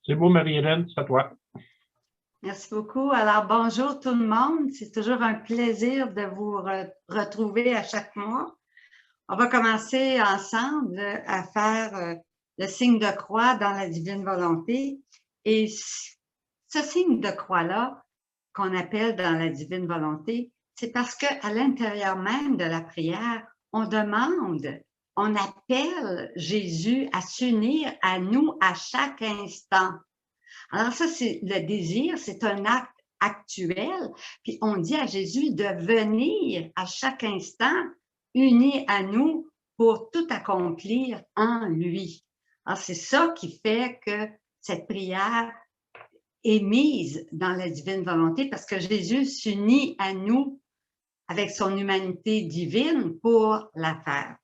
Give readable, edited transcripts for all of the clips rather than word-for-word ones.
C'est beau, Marie-Hélène, c'est à toi. Merci beaucoup. Alors, bonjour tout le monde. C'est toujours un plaisir de vous retrouver à chaque mois. On va commencer ensemble à faire le signe de croix dans la divine volonté. Et ce signe de croix-là, qu'on appelle dans la divine volonté, c'est parce qu'à l'intérieur même de la prière, on demande, on appelle Jésus à s'unir à nous à chaque instant. Alors ça, c'est le désir, c'est un acte actuel. Puis on dit à Jésus de venir à chaque instant uni à nous pour tout accomplir en lui. Alors c'est ça qui fait que cette prière est mise dans la divine volonté parce que Jésus s'unit à nous avec son humanité divine pour la faire.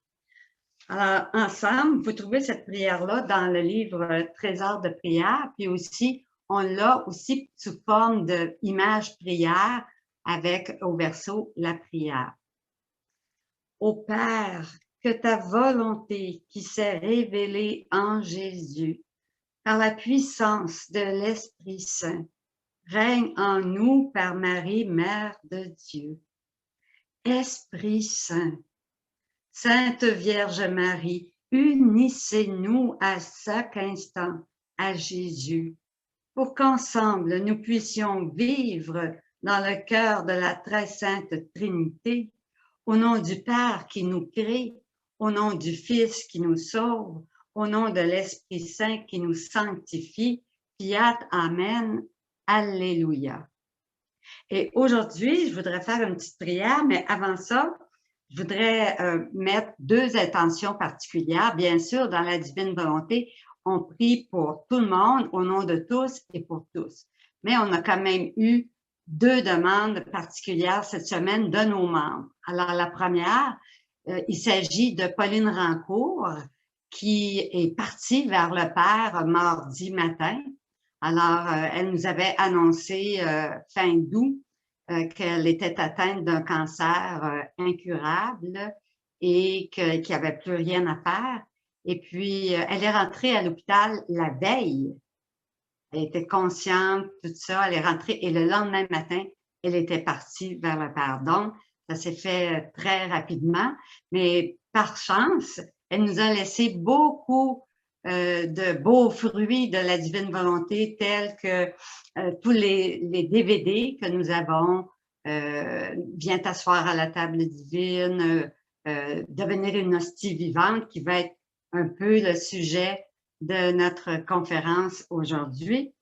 Alors, ensemble, vous trouvez cette prière-là dans le livre Trésor de prière, puis aussi, on l'a aussi sous forme d'image prière avec au verso la prière. Ô Père, que ta volonté qui s'est révélée en Jésus par la puissance de l'Esprit Saint règne en nous par Marie, Mère de Dieu. Esprit Saint, Sainte Vierge Marie, unissez-nous à chaque instant à Jésus, pour qu'ensemble nous puissions vivre dans le cœur de la très sainte Trinité, au nom du Père qui nous crée, au nom du Fils qui nous sauve, au nom de l'Esprit Saint qui nous sanctifie. Fiat, Amen, Alléluia. Et aujourd'hui, je voudrais faire une petite prière, mais avant ça, je voudrais mettre deux intentions particulières. Bien sûr, dans la divine volonté, on prie pour tout le monde, au nom de tous et pour tous. Mais on a quand même eu deux demandes particulières cette semaine de nos membres. Alors, la première, il s'agit de Pauline Rancourt, qui est partie vers le Père mardi matin. Alors, elle nous avait annoncé fin août qu'elle était atteinte d'un cancer incurable et qu'il n'y avait plus rien à faire. Et puis, elle est rentrée à l'hôpital la veille. Elle était consciente, tout ça. Elle est rentrée et le lendemain matin, elle était partie vers le Père. Donc, ça s'est fait très rapidement. Mais par chance, elle nous a laissé beaucoup de beaux fruits de la divine volonté, tels que tous les DVD que nous avons, Viens t'asseoir à la table divine, devenir une hostie vivante, qui va être un peu le sujet de notre conférence aujourd'hui.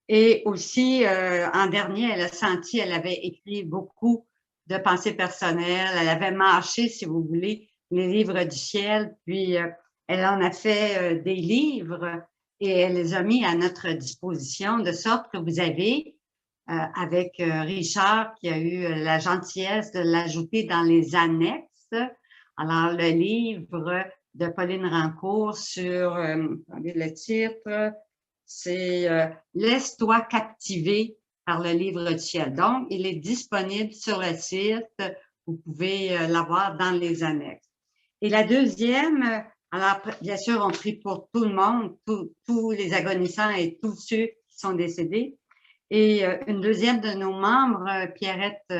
Et aussi, en dernier, elle a senti, elle avait écrit beaucoup de pensées personnelles, elle avait mâché, si vous voulez, les livres du ciel, puis elle en a fait des livres et elle les a mis à notre disposition, de sorte que vous avez, avec Richard, qui a eu la gentillesse de l'ajouter dans les annexes. Alors, le livre de Pauline Rancourt sur, le titre, c'est Laisse-toi captiver par le livre du ciel. Donc, il est disponible sur le site. Vous pouvez l'avoir dans les annexes. Et la deuxième, alors bien sûr, on prie pour tout le monde, tous les agonisants et tous ceux qui sont décédés. Et une deuxième de nos membres, Pierrette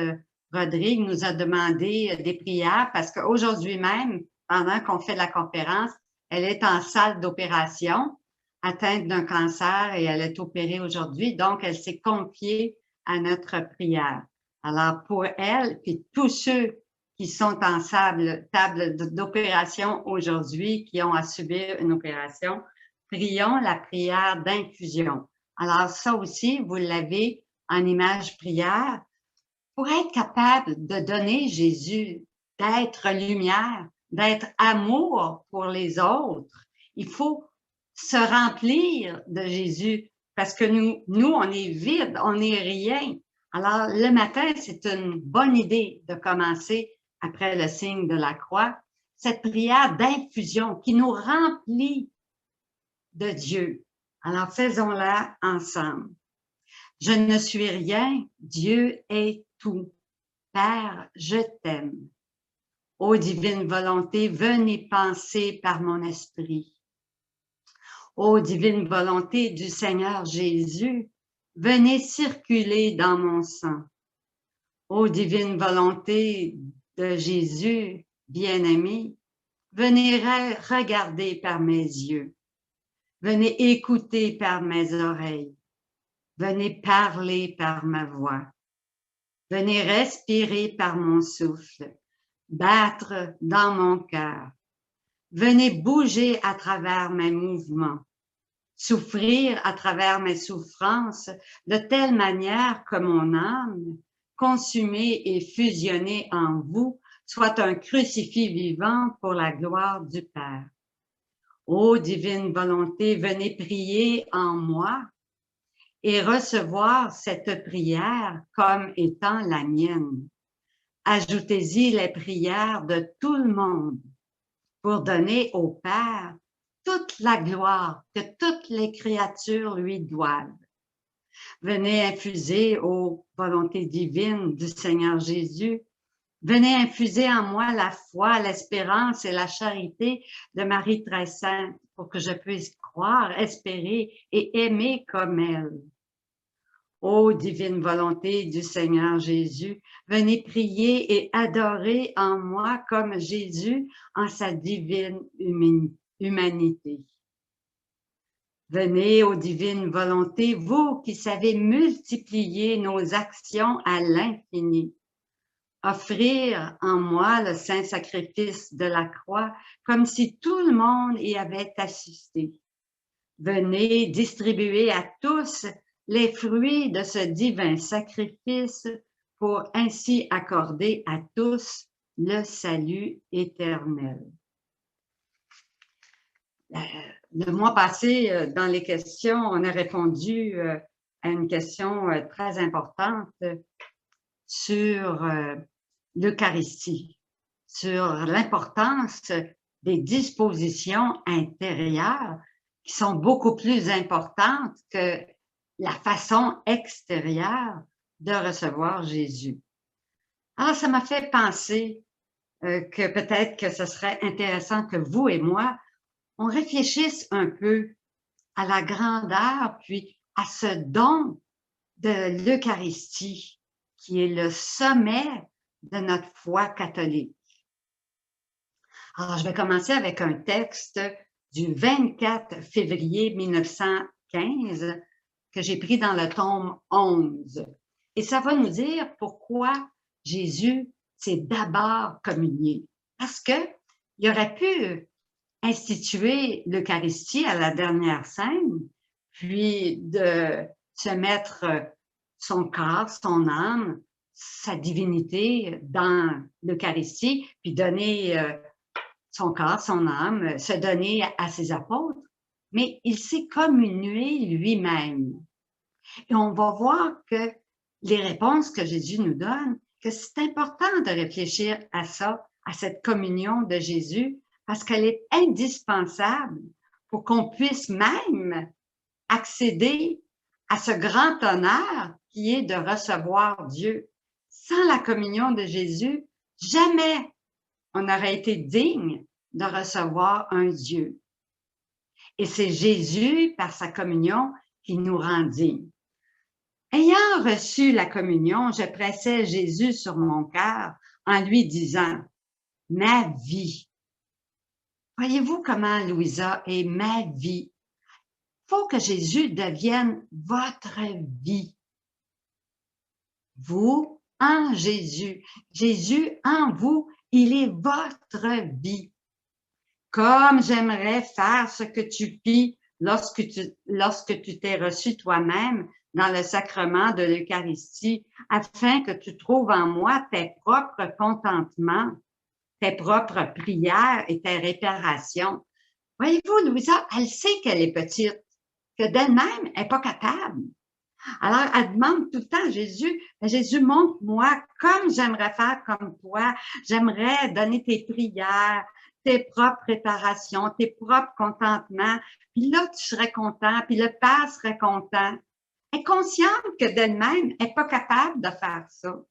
Rodrigue, nous a demandé des prières parce qu'aujourd'hui même, pendant qu'on fait la conférence, elle est en salle d'opération, atteinte d'un cancer et elle est opérée aujourd'hui. Donc, elle s'est confiée à notre prière. Alors, pour elle, puis tous ceux qui sont en table d'opération aujourd'hui, qui ont à subir une opération, prions la prière d'infusion. Alors, ça aussi, vous l'avez en image prière. Pour être capable de donner Jésus, d'être lumière, d'être amour pour les autres, il faut se remplir de Jésus parce que nous, on est vide, on n'est rien. Alors, le matin, c'est une bonne idée de commencer après le signe de la croix, cette prière d'infusion qui nous remplit de Dieu. Alors, faisons-la ensemble. Je ne suis rien, Dieu est tout. Père, je t'aime. Ô divine volonté, venez penser par mon esprit. Ô divine volonté du Seigneur Jésus, venez circuler dans mon sang. Ô divine volonté de Jésus, bien-aimé, venez regarder par mes yeux. Venez écouter par mes oreilles. Venez parler par ma voix. Venez respirer par mon souffle, battre dans mon cœur. Venez bouger à travers mes mouvements, souffrir à travers mes souffrances de telle manière que mon âme, consumée et fusionnée en vous, soit un crucifix vivant pour la gloire du Père. Ô divine volonté, venez prier en moi et recevoir cette prière comme étant la mienne. Ajoutez-y les prières de tout le monde pour donner au Père toute la gloire que toutes les créatures lui doivent. Venez infuser aux volontés divines du Seigneur Jésus. Venez infuser en moi la foi, l'espérance et la charité de Marie très sainte pour que je puisse croire, espérer et aimer comme elle. Ô divine volonté du Seigneur Jésus, venez prier et adorer en moi comme Jésus en sa divine humanité. Venez, ô divine volonté, vous qui savez multiplier nos actions à l'infini. Offrir en moi le saint sacrifice de la croix comme si tout le monde y avait assisté. Venez distribuer à tous les fruits de ce divin sacrifice pour ainsi accorder à tous le salut éternel. Le mois passé, dans les questions, on a répondu à une question très importante sur l'Eucharistie, sur l'importance des dispositions intérieures qui sont beaucoup plus importantes que la façon extérieure de recevoir Jésus. Alors, ça m'a fait penser que peut-être que ce serait intéressant que vous et moi, on réfléchisse un peu à la grandeur, puis à ce don de l'Eucharistie, qui est le sommet de notre foi catholique. Alors, je vais commencer avec un texte du 24 février 1915 que j'ai pris dans le tome 11. Et ça va nous dire pourquoi Jésus s'est d'abord communié. Parce qu'il aurait pu instituer l'Eucharistie à la dernière scène, puis de se mettre son corps, son âme, sa divinité dans l'Eucharistie, puis donner son corps, son âme, se donner à ses apôtres. Mais il s'est communié lui-même. Et on va voir que les réponses que Jésus nous donne, que c'est important de réfléchir à ça, à cette communion de Jésus, parce qu'elle est indispensable pour qu'on puisse même accéder à ce grand honneur qui est de recevoir Dieu. Sans la communion de Jésus, jamais on n'aurait été digne de recevoir un Dieu. Et c'est Jésus, par sa communion, qui nous rend dignes. Ayant reçu la communion, je pressais Jésus sur mon cœur en lui disant « Ma vie ». Voyez-vous comment Louisa est ma vie? Il faut que Jésus devienne votre vie. Vous en Jésus. Jésus en vous, il est votre vie. Comme j'aimerais faire ce que tu pis lorsque tu t'es reçu toi-même dans le sacrement de l'Eucharistie, afin que tu trouves en moi tes propres contentements, tes propres prières et tes réparations. Voyez-vous, Louisa, elle sait qu'elle est petite, que d'elle-même, elle n'est pas capable. Alors, elle demande tout le temps à Jésus, Jésus, montre-moi comme j'aimerais faire comme toi. J'aimerais donner tes prières, tes propres réparations, tes propres contentements. Puis là, tu serais content, puis le Père serait content. Elle est consciente que d'elle-même, elle n'est pas capable de faire ça.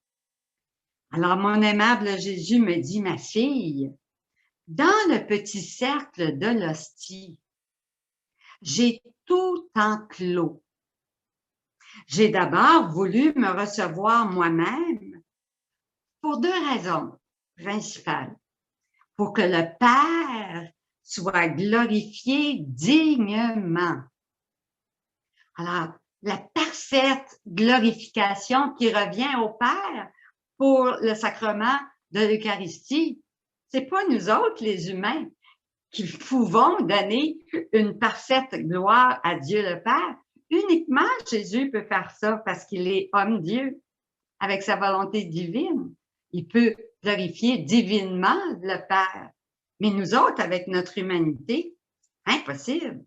Alors, mon aimable Jésus me dit, ma fille, dans le petit cercle de l'hostie, j'ai tout enclos. J'ai d'abord voulu me recevoir moi-même pour deux raisons principales. Pour que le Père soit glorifié dignement. Alors, la parfaite glorification qui revient au Père pour le sacrement de l'Eucharistie, c'est pas nous autres, les humains, qui pouvons donner une parfaite gloire à Dieu le Père. Uniquement Jésus peut faire ça parce qu'il est homme-Dieu avec sa volonté divine. Il peut glorifier divinement le Père. Mais nous autres, avec notre humanité, impossible.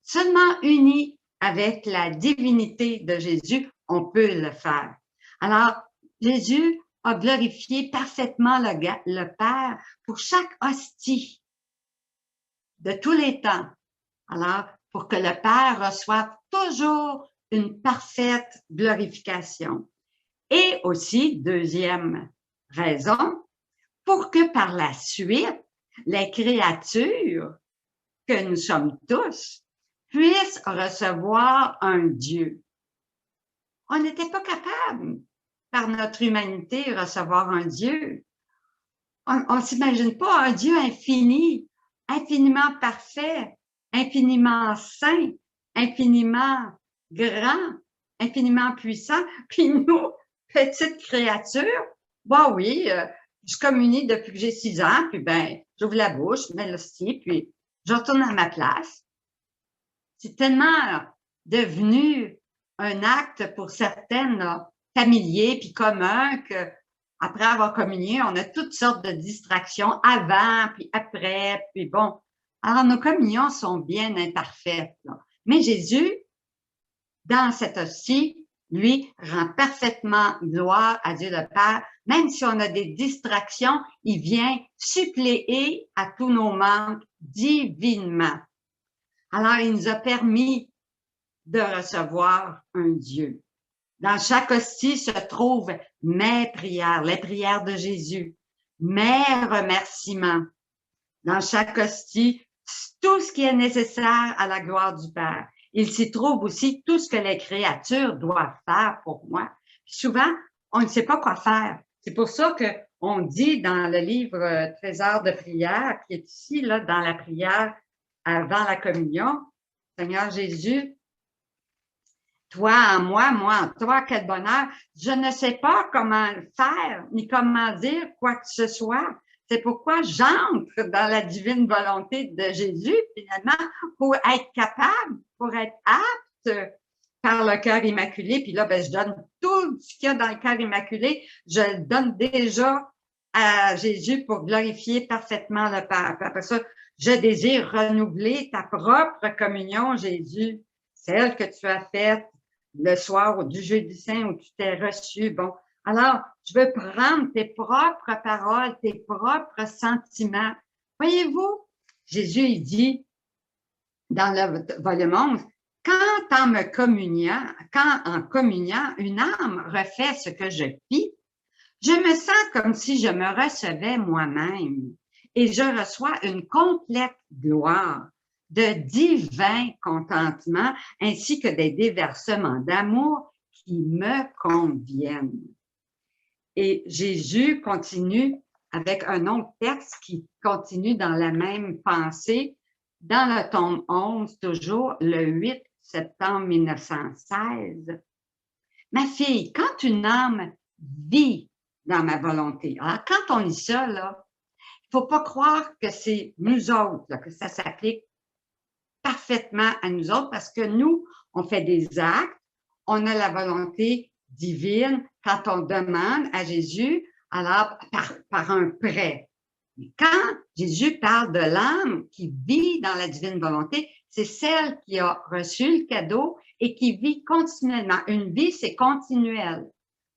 Seulement unis avec la divinité de Jésus, on peut le faire. Alors, Jésus a glorifié parfaitement le Père pour chaque hostie de tous les temps. Alors, pour que le Père reçoive toujours une parfaite glorification. Et aussi, deuxième raison, pour que par la suite, les créatures que nous sommes tous puissent recevoir un Dieu. On n'était pas capable, par notre humanité, de recevoir un Dieu. On ne s'imagine pas un Dieu infini, infiniment parfait, infiniment saint, infiniment grand, infiniment puissant. Puis nous, petites créatures, bon oui, je communie depuis que j'ai 6 ans, puis ben, j'ouvre la bouche, je mets l'hostie, puis je retourne à ma place. C'est tellement devenu un acte pour certaines familier puis commun que après avoir communié, on a toutes sortes de distractions avant puis après, puis bon. Alors nos communions sont bien imparfaites, là. Mais Jésus, dans cette hostie, lui, rend parfaitement gloire à Dieu le Père. Même si on a des distractions, il vient suppléer à tous nos manques divinement. Alors, il nous a permis de recevoir un Dieu. Dans chaque hostie se trouvent mes prières, les prières de Jésus, mes remerciements. Dans chaque hostie, tout ce qui est nécessaire à la gloire du Père. Il s'y trouve aussi tout ce que les créatures doivent faire pour moi. Puis souvent, on ne sait pas quoi faire. C'est pour ça qu'on dit dans le livre Trésor de prière, qui est ici, là, dans la prière avant la communion, Seigneur Jésus, toi en moi, moi en toi, quel bonheur. Je ne sais pas comment faire, ni comment dire quoi que ce soit. C'est pourquoi j'entre dans la divine volonté de Jésus, finalement, pour être capable, pour être apte par le cœur immaculé. Puis là, ben, je donne tout ce qu'il y a dans le cœur immaculé. Je le donne déjà à Jésus pour glorifier parfaitement le Père. Puis après ça, je désire renouveler ta propre communion, Jésus, celle que tu as faite le soir du jeudi saint où tu t'es reçu. Bon, alors, je veux prendre tes propres paroles, tes propres sentiments. Voyez-vous, Jésus, il dit dans le volume 11, quand en communiant, une âme refait ce que je fis, je me sens comme si je me recevais moi-même et je reçois une complète gloire de divin contentement ainsi que des déversements d'amour qui me conviennent. Et Jésus continue avec un autre texte qui continue dans la même pensée, dans le tome 11, toujours le 8 septembre 1916. Ma fille, quand une âme vit dans ma volonté, alors quand on lit ça, là, il ne faut pas croire que c'est nous autres, là, que ça s'applique parfaitement à nous autres parce que nous, on fait des actes, on a la volonté divine quand on demande à Jésus, alors par un prêt. Mais quand Jésus parle de l'âme qui vit dans la divine volonté, c'est celle qui a reçu le cadeau et qui vit continuellement. Une vie, c'est continuel.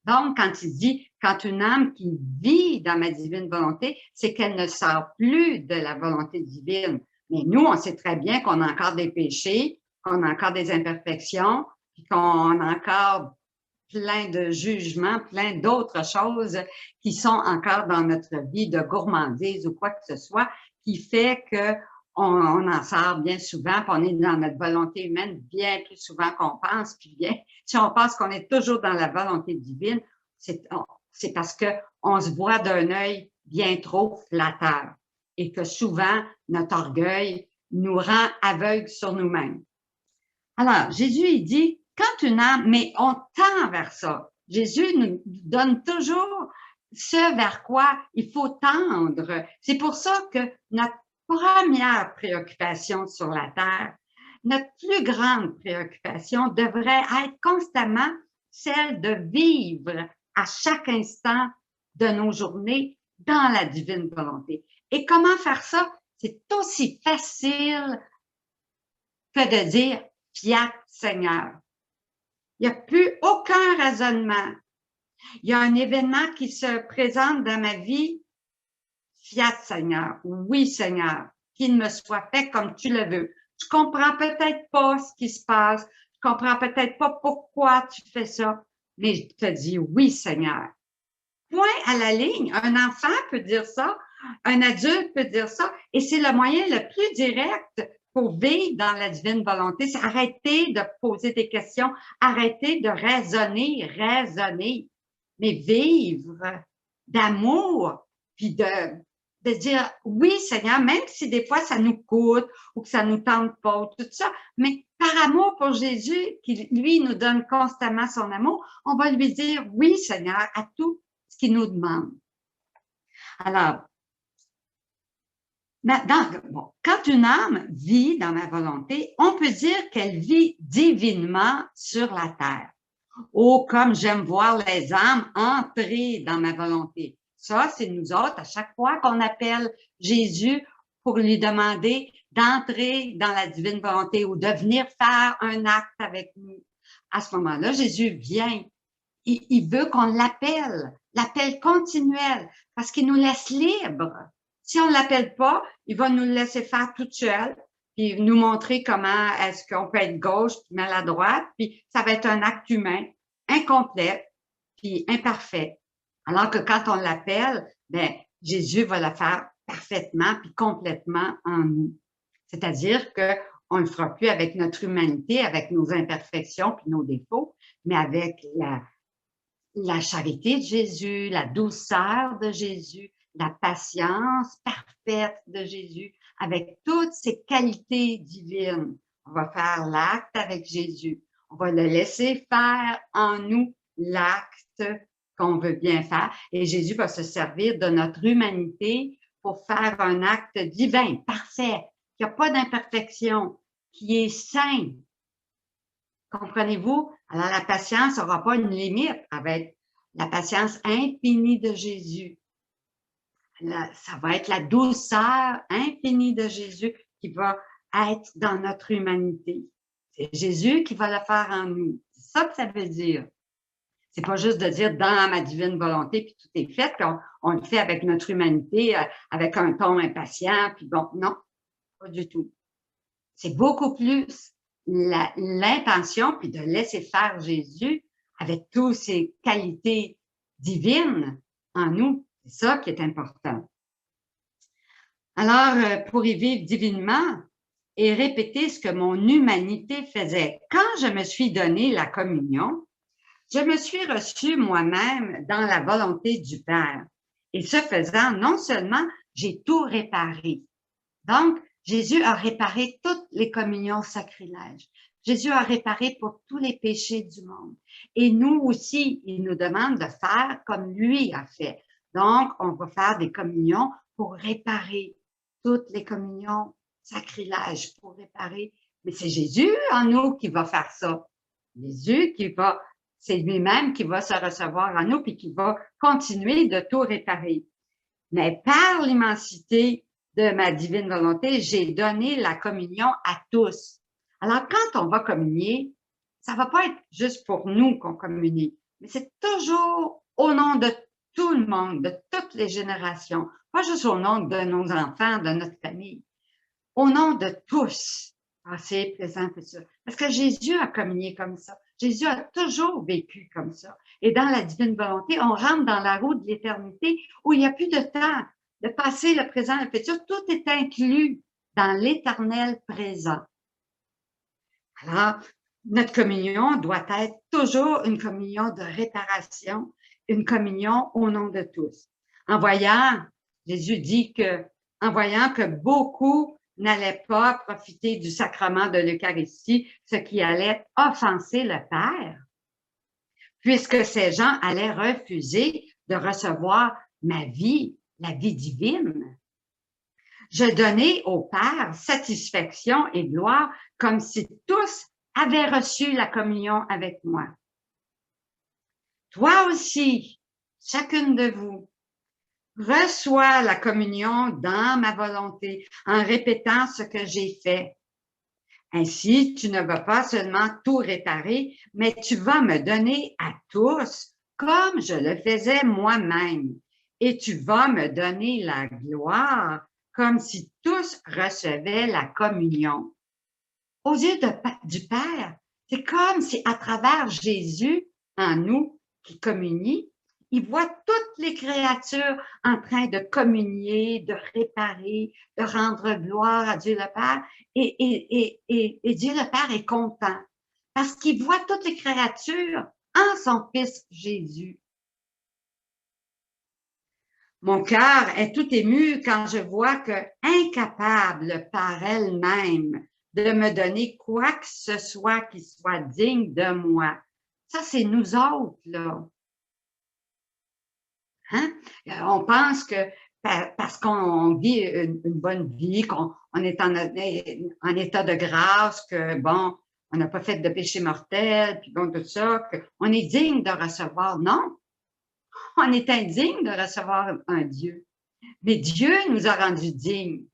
Donc, quand il dit, quand une âme qui vit dans ma divine volonté, c'est qu'elle ne sort plus de la volonté divine. Mais nous, on sait très bien qu'on a encore des péchés, qu'on a encore des imperfections, puis qu'on a encore plein de jugements, plein d'autres choses qui sont encore dans notre vie de gourmandise ou quoi que ce soit, qui fait on en sort bien souvent, puis on est dans notre volonté humaine bien plus souvent qu'on pense, puis bien, si on pense qu'on est toujours dans la volonté divine, c'est parce qu'on se voit d'un œil bien trop flatteur et que souvent, notre orgueil nous rend aveugles sur nous-mêmes. Alors, Jésus, il dit, quand une âme, mais on tend vers ça. Jésus nous donne toujours ce vers quoi il faut tendre. C'est pour ça que notre première préoccupation sur la terre, notre plus grande préoccupation devrait être constamment celle de vivre à chaque instant de nos journées dans la divine volonté. Et comment faire ça? C'est aussi facile que de dire « Fiat Seigneur ». Il n'y a plus aucun raisonnement. Il y a un événement qui se présente dans ma vie. Fiat Seigneur, oui Seigneur, qu'il me soit fait comme tu le veux. Je comprends peut-être pas ce qui se passe. Je comprends peut-être pas pourquoi tu fais ça, mais je te dis oui Seigneur. Point à la ligne. Un enfant peut dire ça, un adulte peut dire ça, et c'est le moyen le plus direct pour vivre dans la divine volonté. C'est arrêter de poser des questions, arrêter de raisonner, mais vivre d'amour, puis de dire oui Seigneur, même si des fois ça nous coûte ou que ça nous tente pas, ou tout ça, mais par amour pour Jésus, qui lui nous donne constamment son amour, on va lui dire oui Seigneur à tout ce qu'il nous demande. Alors, bon, quand une âme vit dans ma volonté, on peut dire qu'elle vit divinement sur la terre. Oh, comme j'aime voir les âmes entrer dans ma volonté. Ça, c'est nous autres, à chaque fois qu'on appelle Jésus pour lui demander d'entrer dans la divine volonté ou de venir faire un acte avec nous. À ce moment-là, Jésus vient. Il veut qu'on l'appel continuel, parce qu'il nous laisse libres. Si on ne l'appelle pas, il va nous laisser faire tout seul, puis nous montrer comment est-ce qu'on peut être gauche puis maladroite, puis ça va être un acte humain, incomplet, puis imparfait. Alors que quand on l'appelle, ben Jésus va le faire parfaitement puis complètement en nous. C'est-à-dire qu'on ne le fera plus avec notre humanité, avec nos imperfections puis nos défauts, mais avec la charité de Jésus, la douceur de Jésus, la patience parfaite de Jésus, avec toutes ces qualités divines. On va faire l'acte avec Jésus. On va le laisser faire en nous l'acte qu'on veut bien faire. Et Jésus va se servir de notre humanité pour faire un acte divin, parfait, qui n'a pas d'imperfection, qui est saint. Comprenez-vous? Alors, la patience n'aura pas une limite avec la patience infinie de Jésus. Ça va être la douceur infinie de Jésus qui va être dans notre humanité. C'est Jésus qui va le faire en nous. C'est ça que ça veut dire. C'est pas juste de dire dans ma divine volonté, puis tout est fait, puis on le fait avec notre humanité, avec un ton impatient, puis bon, non, pas du tout. C'est beaucoup plus l'intention, puis de laisser faire Jésus avec toutes ses qualités divines en nous. C'est ça qui est important. Alors, pour y vivre divinement et répéter ce que mon humanité faisait, quand je me suis donné la communion, je me suis reçue moi-même dans la volonté du Père. Et ce faisant, non seulement j'ai tout réparé. Donc, Jésus a réparé toutes les communions sacrilèges. Jésus a réparé pour tous les péchés du monde. Et nous aussi, il nous demande de faire comme lui a fait. Donc, on va faire des communions pour réparer toutes les communions sacrilèges, pour réparer. Mais c'est Jésus en nous qui va faire ça. Jésus c'est lui-même qui va se recevoir en nous puis qui va continuer de tout réparer. Mais par l'immensité de ma divine volonté, j'ai donné la communion à tous. Alors, quand on va communier, ça va pas être juste pour nous qu'on communie, mais c'est toujours au nom de tout le monde, de toutes les générations, pas juste au nom de nos enfants, de notre famille, au nom de tous, passé, présent, futur. Parce que Jésus a communié comme ça. Jésus a toujours vécu comme ça. Et dans la divine volonté, on rentre dans la roue de l'éternité où il n'y a plus de temps, de passé, le présent, le futur. Tout est inclus dans l'éternel présent. Alors, notre communion doit être toujours une communion de réparation, une communion au nom de tous. En voyant, Jésus dit que, en voyant que beaucoup n'allaient pas profiter du sacrement de l'Eucharistie, ce qui allait offenser le Père, puisque ces gens allaient refuser de recevoir ma vie, la vie divine. Je donnais au Père satisfaction et gloire comme si tous avaient reçu la communion avec moi. Toi aussi, chacune de vous, reçois la communion dans ma volonté en répétant ce que j'ai fait. Ainsi, tu ne vas pas seulement tout réparer, mais tu vas me donner à tous comme je le faisais moi-même. Et tu vas me donner la gloire comme si tous recevaient la communion. Aux yeux du Père, c'est comme si à travers Jésus en nous qui communie, il voit toutes les créatures en train de communier, de réparer, de rendre gloire à Dieu le Père. Et Dieu le Père est content parce qu'il voit toutes les créatures en son Fils Jésus. Mon cœur est tout ému quand je vois que, incapable par elle-même de me donner quoi que ce soit qui soit digne de moi. Ça, c'est nous autres, là. Hein? On pense que parce qu'on vit une bonne vie, qu'on est en état de grâce, que bon, on n'a pas fait de péché mortel, puis bon, tout ça, qu'on est digne de recevoir. Non, on est indigne de recevoir un Dieu. Mais Dieu nous a rendus dignes.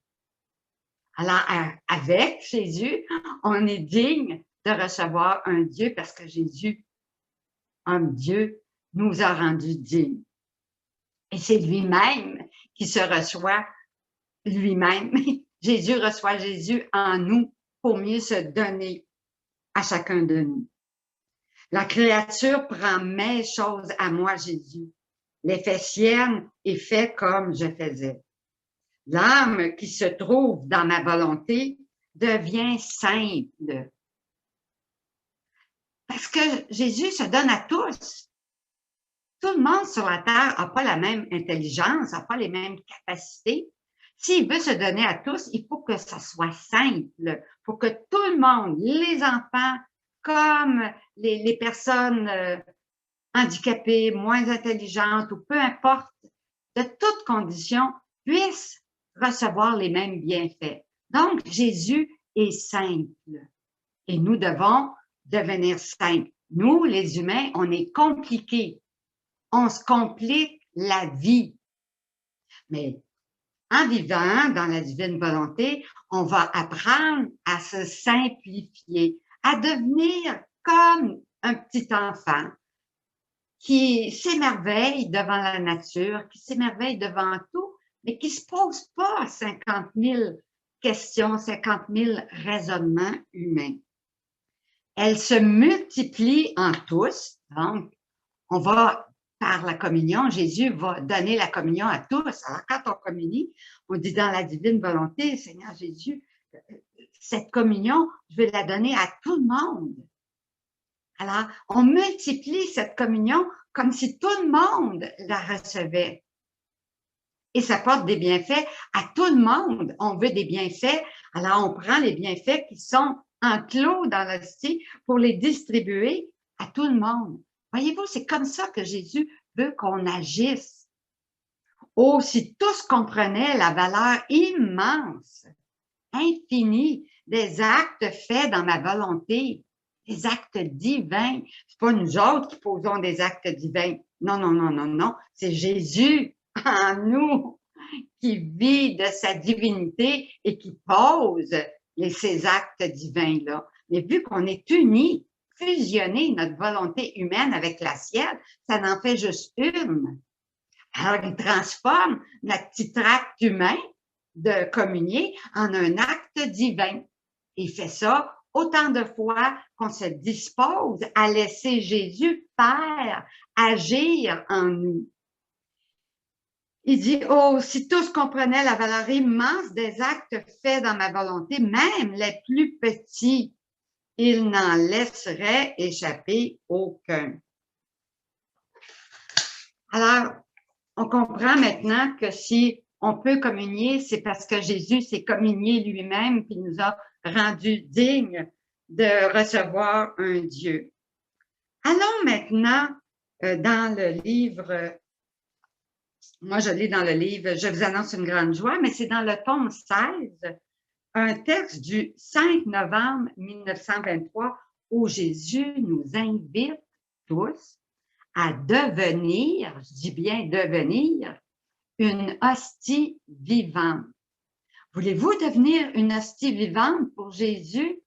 Alors, avec Jésus, on est digne de recevoir un Dieu parce que Jésus, homme Dieu, nous a rendus dignes. Et c'est lui-même qui se reçoit lui-même. Jésus reçoit Jésus en nous pour mieux se donner à chacun de nous. La créature prend mes choses à moi, Jésus. L'effet sienne est fait comme je faisais. L'âme qui se trouve dans ma volonté devient simple. Parce que Jésus se donne à tous. Tout le monde sur la terre n'a pas la même intelligence, n'a pas les mêmes capacités. S'il veut se donner à tous, il faut que ça soit simple. Il faut que tout le monde, les enfants comme les personnes handicapées, moins intelligentes ou peu importe, de toutes conditions, puissent recevoir les mêmes bienfaits. Donc, Jésus est simple et nous devons devenir simples. Nous, les humains, on est compliqués. On se complique la vie. Mais en vivant dans la divine volonté, on va apprendre à se simplifier, à devenir comme un petit enfant qui s'émerveille devant la nature, qui s'émerveille devant tout, mais qui ne se pose pas 50 000 questions, 50 000 raisonnements humains. Elle se multiplie en tous. Donc, on va, par la communion, Jésus va donner la communion à tous. Alors, quand on communie, on dit dans la divine volonté, Seigneur Jésus, cette communion, je vais la donner à tout le monde. Alors, on multiplie cette communion comme si tout le monde la recevait. Et ça porte des bienfaits à tout le monde. On veut des bienfaits, alors on prend les bienfaits qui sont enclos dans l'hostie pour les distribuer à tout le monde. Voyez-vous, c'est comme ça que Jésus veut qu'on agisse. Oh, si tous comprenaient la valeur immense, infinie des actes faits dans ma volonté, des actes divins. C'est pas nous autres qui posons des actes divins. Non, non, non, non, non. C'est Jésus en nous qui vit de sa divinité et qui pose ces actes divins-là. Mais vu qu'on est unis, fusionnés, notre volonté humaine avec la sienne, ça n'en fait juste une. Alors, il transforme notre petit tract humain de communier en un acte divin. Il fait ça autant de fois qu'on se dispose à laisser Jésus faire, agir en nous. Il dit, oh, si tous comprenaient la valeur immense des actes faits dans ma volonté, même les plus petits, ils n'en laisseraient échapper aucun. Alors, on comprend maintenant que si on peut communier, c'est parce que Jésus s'est communié lui-même qui nous a rendus dignes de recevoir un Dieu. Allons maintenant dans le livre, moi je lis dans le livre, je vous annonce une grande joie, mais c'est dans le tome 16, un texte du 5 novembre 1923 où Jésus nous invite tous à devenir, je dis bien devenir, une hostie vivante. Voulez-vous devenir une hostie vivante pour Jésus?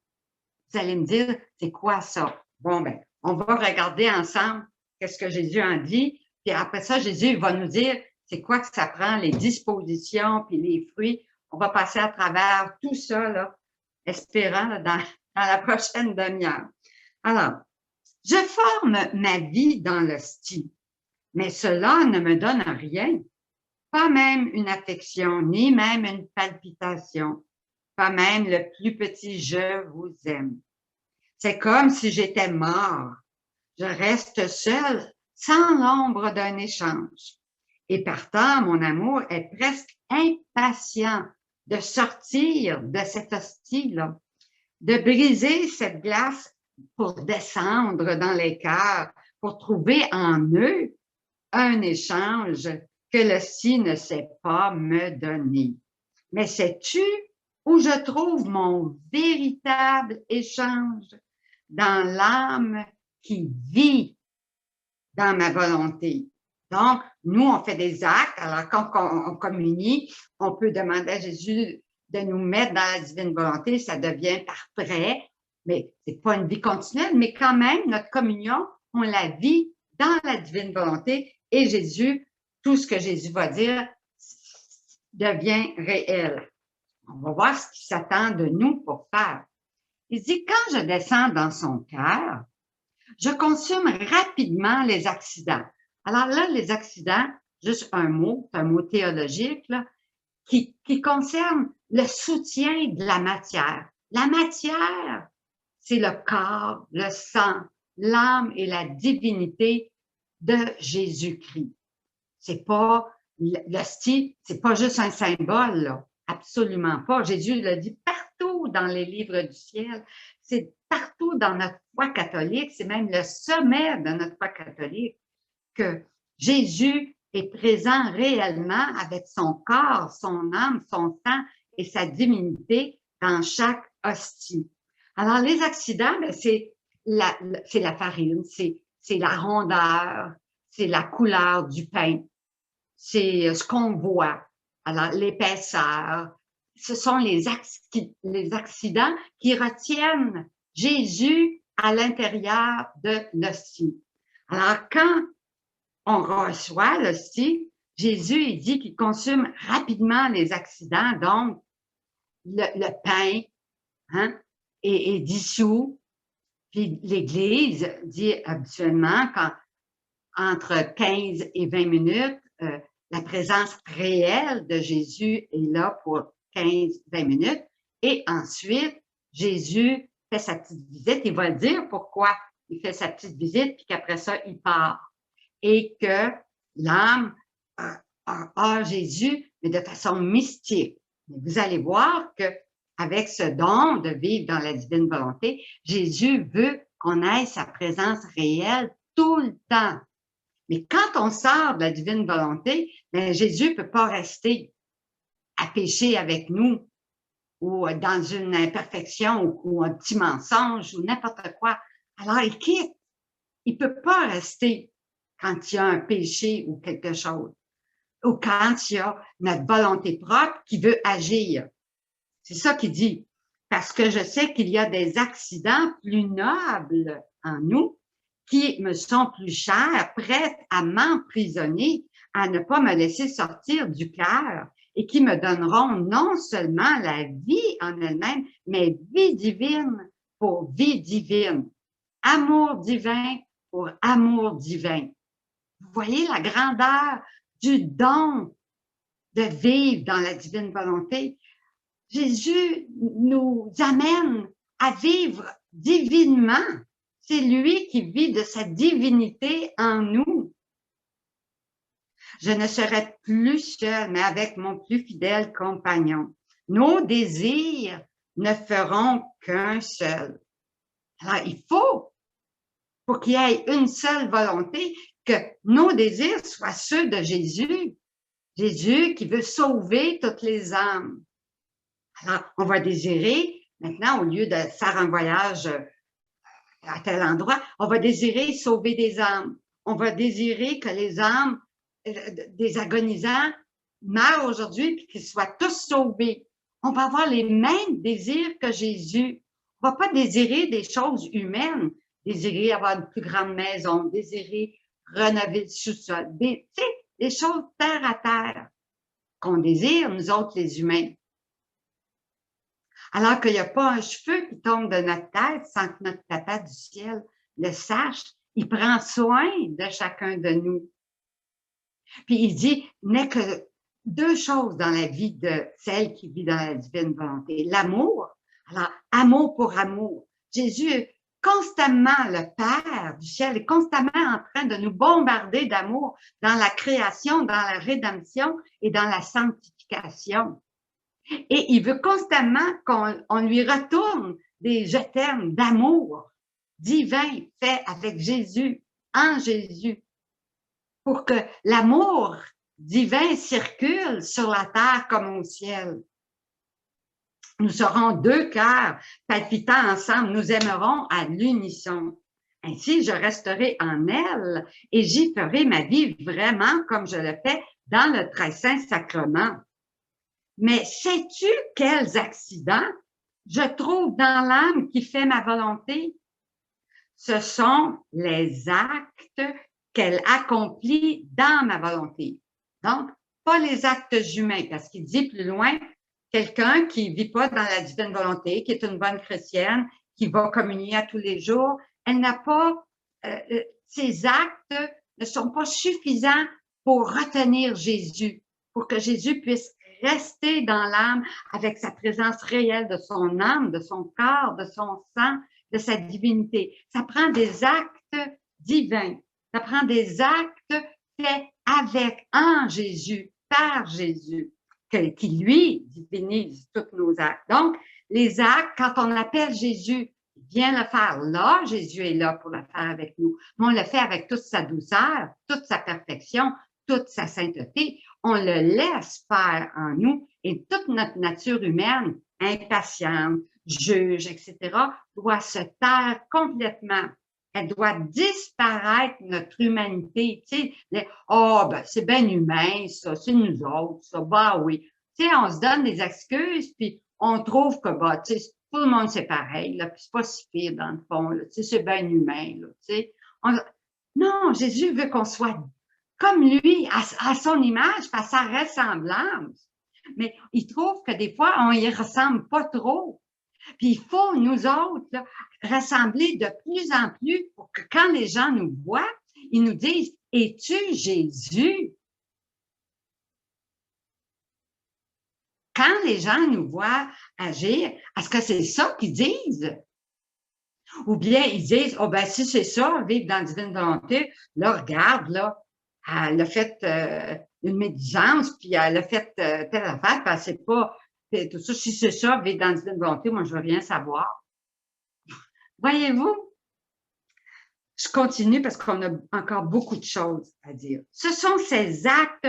Vous allez me dire, c'est quoi ça? Bon, ben, on va regarder ensemble qu'est-ce que Jésus en dit. Puis après ça, Jésus va nous dire c'est quoi que ça prend, les dispositions, puis les fruits. On va passer à travers tout ça, là, espérant là, dans la prochaine demi-heure. Alors, je forme ma vie dans l'hostie, mais cela ne me donne rien. Pas même une affection, ni même une palpitation, pas même le plus petit « je vous aime ». C'est comme si j'étais mort. Je reste seul, sans l'ombre d'un échange. Et partant, mon amour est presque impatient de sortir de cette hostie-là, de briser cette glace pour descendre dans les cœurs, pour trouver en eux un échange que l'hostie ne sait pas me donner. Mais sais-tu où je trouve mon véritable échange? Dans l'âme qui vit dans ma volonté. Donc, nous, on fait des actes. Alors, quand on communie, on peut demander à Jésus de nous mettre dans la divine volonté. Ça devient par près, mais c'est pas une vie continuelle, mais quand même, notre communion, on la vit dans la divine volonté et Jésus, tout ce que Jésus va dire devient réel. On va voir ce qu'il s'attend de nous pour faire. Il dit, quand je descends dans son cœur, je consomme rapidement les accidents. Alors là, les accidents, juste un mot théologique, là, qui concerne le soutien de la matière. La matière, c'est le corps, le sang, l'âme et la divinité de Jésus-Christ. C'est pas, l'hostie, c'est pas juste un symbole, là. Absolument pas. Jésus l'a dit partout dans les livres du ciel. C'est partout dans notre foi catholique. C'est même le sommet de notre foi catholique que Jésus est présent réellement avec son corps, son âme, son sang et sa divinité dans chaque hostie. Alors, les accidents, c'est la farine, c'est la rondeur, c'est la couleur du pain, c'est ce qu'on voit. Alors, l'épaisseur, ce sont les accidents qui retiennent Jésus à l'intérieur de l'hostie. Alors, quand on reçoit l'hostie, Jésus, il dit qu'il consomme rapidement les accidents, donc le pain hein, est dissous. Puis l'Église dit habituellement entre 15 et 20 minutes, la présence réelle de Jésus est là pour 15-20 minutes. Et ensuite, Jésus fait sa petite visite. Il va dire pourquoi il fait sa petite visite, puis qu'après ça, il part. Et que l'âme a Jésus, mais de façon mystique. Mais vous allez voir qu'avec ce don de vivre dans la divine volonté, Jésus veut qu'on ait sa présence réelle tout le temps. Mais quand on sort de la divine volonté, bien, Jésus ne peut pas rester à pécher avec nous ou dans une imperfection ou un petit mensonge ou n'importe quoi. Alors, il quitte. Il ne peut pas rester quand il y a un péché ou quelque chose ou quand il y a notre volonté propre qui veut agir. C'est ça qu'il dit. Parce que je sais qu'il y a des accidents plus nobles en nous qui me sont plus chers, prêtes à m'emprisonner, à ne pas me laisser sortir du cœur et qui me donneront non seulement la vie en elle-même, mais vie divine pour vie divine, amour divin pour amour divin. Vous voyez la grandeur du don de vivre dans la divine volonté. Jésus nous amène à vivre divinement. C'est lui qui vit de sa divinité en nous. Je ne serai plus seul, mais avec mon plus fidèle compagnon. Nos désirs ne feront qu'un seul. Alors, il faut, pour qu'il y ait une seule volonté, que nos désirs soient ceux de Jésus. Jésus qui veut sauver toutes les âmes. Alors, on va désirer, maintenant, au lieu de faire un voyage à tel endroit, on va désirer sauver des âmes. On va désirer que les âmes des agonisants meurent aujourd'hui et qu'ils soient tous sauvés. On va avoir les mêmes désirs que Jésus. On ne va pas désirer des choses humaines, désirer avoir une plus grande maison, désirer rénover le sous-sol, des choses terre à terre qu'on désire, nous autres les humains. Alors qu'il n'y a pas un cheveu qui tombe de notre tête sans que notre papa du ciel le sache. Il prend soin de chacun de nous. Puis il dit, n'est que deux choses dans la vie de celle qui vit dans la divine volonté. L'amour, alors amour pour amour. Jésus est constamment, le Père du ciel est constamment en train de nous bombarder d'amour dans la création, dans la rédemption et dans la sanctification. Et il veut constamment qu'on lui retourne des je t'aime d'amour divin fait avec Jésus, en Jésus, pour que l'amour divin circule sur la terre comme au ciel. Nous serons deux cœurs palpitant ensemble, nous aimerons à l'unisson. Ainsi, je resterai en elle et j'y ferai ma vie vraiment comme je le fais dans le très saint sacrement. Mais sais-tu quels accidents je trouve dans l'âme qui fait ma volonté? Ce sont les actes qu'elle accomplit dans ma volonté. Donc, pas les actes humains, parce qu'il dit plus loin, quelqu'un qui vit pas dans la divine volonté, qui est une bonne chrétienne, qui va communier à tous les jours, elle n'a pas, ses actes ne sont pas suffisants pour retenir Jésus, pour que Jésus puisse rester dans l'âme avec sa présence réelle de son âme, de son corps, de son sang, de sa divinité. Ça prend des actes divins. Ça prend des actes faits avec, en Jésus, par Jésus, qui lui divinise tous nos actes. Donc, les actes, quand on appelle Jésus, viens le faire là, Jésus est là pour le faire avec nous. Mais on le fait avec toute sa douceur, toute sa perfection, toute sa sainteté. On le laisse faire en nous et toute notre nature humaine, impatiente, juge, etc., doit se taire complètement. Elle doit disparaître, notre humanité. Tu sais, ben, c'est bien humain, ça, c'est nous autres, ça, bah oui. Tu sais, on se donne des excuses, puis on trouve que, bah, tu sais, tout le monde c'est pareil, là, puis c'est pas si pire dans le fond, là, tu sais, c'est bien humain, là, tu sais. Non, Jésus veut qu'on soit comme lui, à son image, à sa ressemblance. Mais il trouve que des fois, on y ressemble pas trop. Puis il faut, nous autres, là, ressembler de plus en plus pour que quand les gens nous voient, ils nous disent, es-tu Jésus? Quand les gens nous voient agir, est-ce que c'est ça qu'ils disent? Ou bien ils disent, oh ben si c'est ça, vivre dans la divine volonté, là, regarde, là, elle a fait une médisance, puis elle a fait telle affaire, puis elle sait pas tout ça. Si c'est ça, vivre dans la divine volonté, moi, je veux rien savoir. Voyez-vous? Je continue parce qu'on a encore beaucoup de choses à dire. Ce sont ces actes